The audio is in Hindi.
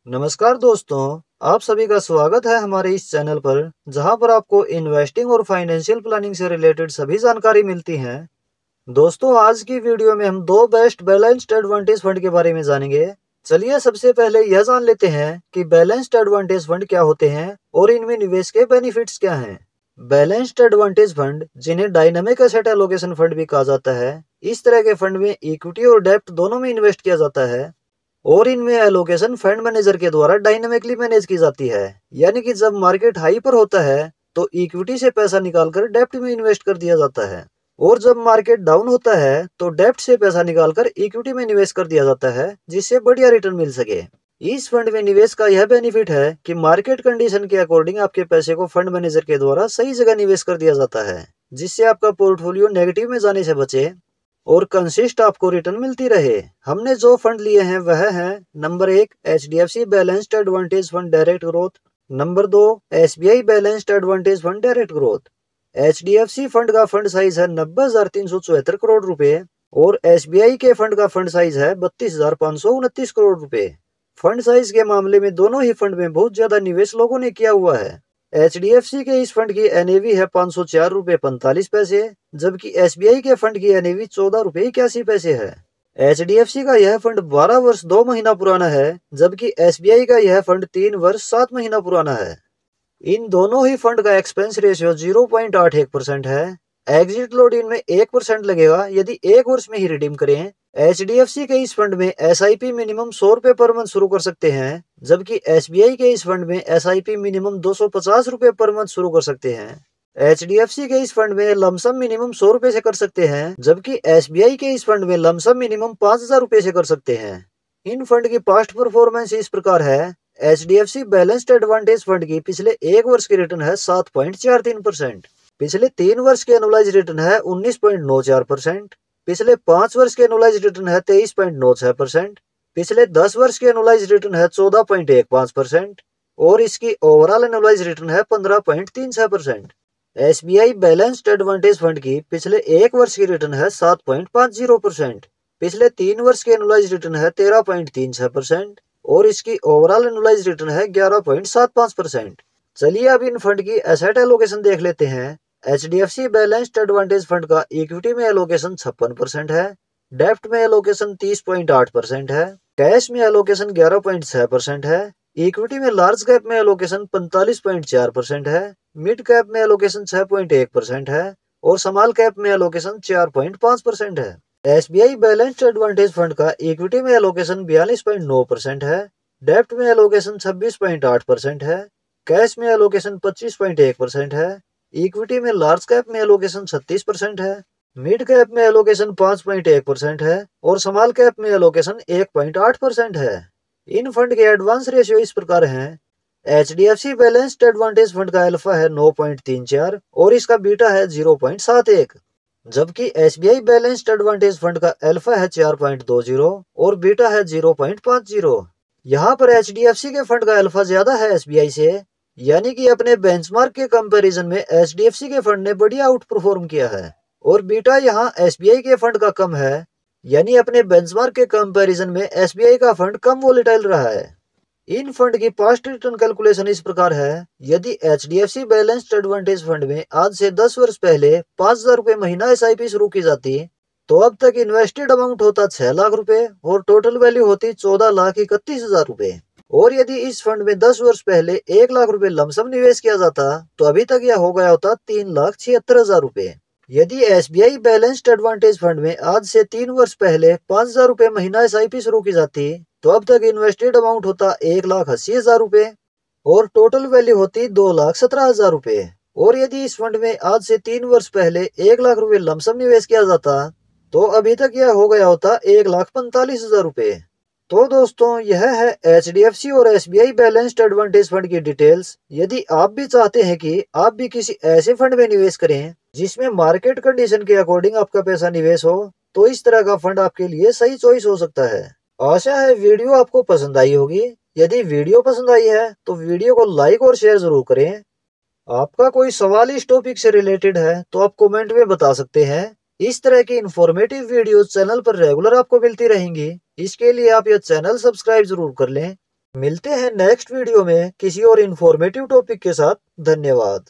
नमस्कार दोस्तों, आप सभी का स्वागत है हमारे इस चैनल पर, जहां पर आपको इन्वेस्टिंग और फाइनेंशियल प्लानिंग से रिलेटेड सभी जानकारी मिलती है। दोस्तों, आज की वीडियो में हम दो बेस्ट बैलेंस्ड एडवांटेज फंड के बारे में जानेंगे। चलिए सबसे पहले यह जान लेते हैं कि बैलेंस्ड एडवांटेज फंड क्या होते हैं और इनमें निवेश के बेनिफिट्स क्या हैं। बैलेंस्ड एडवांटेज फंड, जिन्हें डायनामिक एसेट एलोकेशन फंड भी कहा जाता है, इस तरह के फंड में इक्विटी और डेब्ट दोनों में इन्वेस्ट किया जाता है और इनमें एलोकेशन फंड मैनेजर के द्वारा डायनामिकली मैनेज की जाती है। यानी कि जब मार्केट हाई पर होता है तो इक्विटी से पैसा निकालकर डेब्ट में इन्वेस्ट कर दिया जाता है, और जब मार्केट डाउन होता है तो डेब्ट से पैसा निकालकर इक्विटी में निवेश कर दिया जाता है, जिससे बढ़िया रिटर्न मिल सके। इस फंड में निवेश का यह बेनिफिट है कि मार्केट कंडीशन के अकॉर्डिंग आपके पैसे को फंड मैनेजर के द्वारा सही जगह निवेश कर दिया जाता है, जिससे आपका पोर्टफोलियो नेगेटिव में जाने से बचे और कंसिस्ट आपको रिटर्न मिलती रहे। हमने जो फंड लिए हैं वह है number 1 HDFC balanced advantage fund direct growth, number 2 SBI balanced advantage fund direct growth. HDFC fund का फंड साइज है 90,374 करोड़ रुपए और SBI के फंड का फंड साइज है 32,529 करोड़ रुपए। फंड साइज के मामले में दोनों ही फंड में बहुत ज्यादा निवेश लोगों ने किया हुआ है। HDFC के इस फंड की NAV है 504 रुपए 45 पैसे, जबकि SBI के फंड की NAV 14 रुपए 81 पैसे है। HDFC का यह फंड 12 वर्ष 2 महीना पुराना है, जबकि SBI का यह फंड 3 वर्ष 7 महीना पुराना है। इन दोनों ही फंड का एक्सपेंस रेशियो 0.81% है। एग्जिट लोड इनमें 1% लगेगा यदि 1 वर्ष में ही रिडीम करें। HDFC के इस फंड में SIP मिनिमम 100 रुपए पर मंथ शुरू कर सकते हैं, जबकि SBI के इस फंड में SIP मिनिमम 250 रुपए पर मंथ शुरू कर सकते हैं। HDFC के इस फंड में लमसम मिनिमम 100 रुपए से कर सकते हैं, जबकि SBI के इस फंड में लमसम मिनिमम 5,000 रुपए से कर सकते हैं। इन फंड की पास्ट परफॉर्मेंस इस प्रकार है। HDFC बैलेंस्ड एडवांटेज फंड की पिछले 1 वर्ष की रिटर्न है 7.43%, पिछले 3 वर्ष के एनुअलाइज रिटर्न है 19.94%, पिछले 5 वर्ष के एनुअलाइज रिटर्न है 23.96%, पिछले 10 वर्ष के एनुअलाइज रिटर्न है 14.15% और इसकी ओवरऑल एनुअलाइज रिटर्न है 15.36%। SBI बैलेंस्ड एडवांटेज फंड की पिछले 1 वर्ष की रिटर्न है 7.50%, पिछले 3 वर्ष के एनुअलाइज रिटर्न है 13.36% और इसकी ओवरऑल एनुअलाइज रिटर्न है 11.75%। चलिए अब इन फंड की एसेट एलोकेशन देख लेते हैं। HDFC बैलेंस्ड एडवांटेज फंड का इक्विटी में एलोकेशन 56% है, डेब्ट में एलोकेशन 30.8% है, कैश में एलोकेशन 11.6% है, इक्विटी में लार्ज कैप में एलोकेशन 45.4% है, मिड कैप में एलोकेशन 6.1% है और स्मॉल कैप में एलोकेशन 4.5% है। SBI बैलेंस्ड एडवांटेज फंड का इक्विटी में एलोकेशन 42.9% है, डेब्ट में एलोकेशन 26.8% है, कैश में एलोकेशन 25.1% है, इक्विटी में लार्ज कैप में एलोकेशन 36% है, मिड कैप में एलोकेशन 5.1% है और स्मॉल कैप में एलोकेशन 1.8% है। इन फंड के एडवांस रेशियो इस प्रकार हैं। HDFC बैलेंस्ड एडवांटेज फंड का अल्फा है 9.34 और इसका बीटा है 0.71, जबकि SBI बैलेंस्ड एडवांटेज फंड का अल्फा है 4.20 और बीटा है 0.50। यहाँ पर HDFC के फंड का अल्फा ज्यादा है SBI से, यानी कि अपने बेंचमार्क के कंपैरिजन में HDFC के फंड ने बढ़िया आउट परफॉर्म किया है और बीटा यहाँ SBI के फंड का कम है, यानी अपने बेंचमार्क के कंपैरिजन में SBI का फंड कम वोलेटाइल रहा है। इन फंड की पास्ट रिटर्न कैलकुलेशन इस प्रकार है। यदि HDFC बैलेंस्ड एडवांटेज फंड में आज से 10 वर्ष पहले 5,000 रुपए महीना SIP शुरू की जाती तो अब तक इन्वेस्टेड अमाउंट होता 6 लाख रुपए और टोटल वैल्यू होती 14,31,000 रुपए। और यदि इस फंड में 10 वर्ष पहले 1 लाख रुपए लमसम निवेश किया जाता तो अभी तक यह हो गया होता 3,76,000 रुपए। यदि SBI बैलेंस्ड एडवांटेज फंड में आज से 3 वर्ष पहले 5,000 रुपए महीना SIP शुरू की जाती तो अब तक इन्वेस्टेड अमाउंट होता 1,80,000 रुपए और टोटल वैल्यू होती 2,17,000 रुपए। और यदि इस फंड में आज से 3 वर्ष पहले 1 लाख रुपए लमसम निवेश किया जाता तो अभी तक यह हो गया होता 1,45,000 रुपए। तो दोस्तों, यह है HDFC और SBI बैलेंस्ड एडवांटेज फंड की डिटेल्स। यदि आप भी चाहते हैं कि आप भी किसी ऐसे फंड में निवेश करें जिसमें मार्केट कंडीशन के अकॉर्डिंग आपका पैसा निवेश हो, तो इस तरह का फंड आपके लिए सही चॉइस हो सकता है। आशा है वीडियो आपको पसंद आई होगी। यदि वीडियो पसंद आई है तो वीडियो को लाइक और शेयर जरूर करें। आपका कोई सवाल इस टॉपिक से रिलेटेड है तो आप कमेंट में बता सकते हैं। इस तरह की इंफॉर्मेटिव वीडियोस चैनल पर रेगुलर आपको मिलती रहेंगी। इसके लिए आप यह चैनल सब्सक्राइब जरूर कर लें। मिलते हैं नेक्स्ट वीडियो में किसी और इन्फॉर्मेटिव टॉपिक के साथ। धन्यवाद।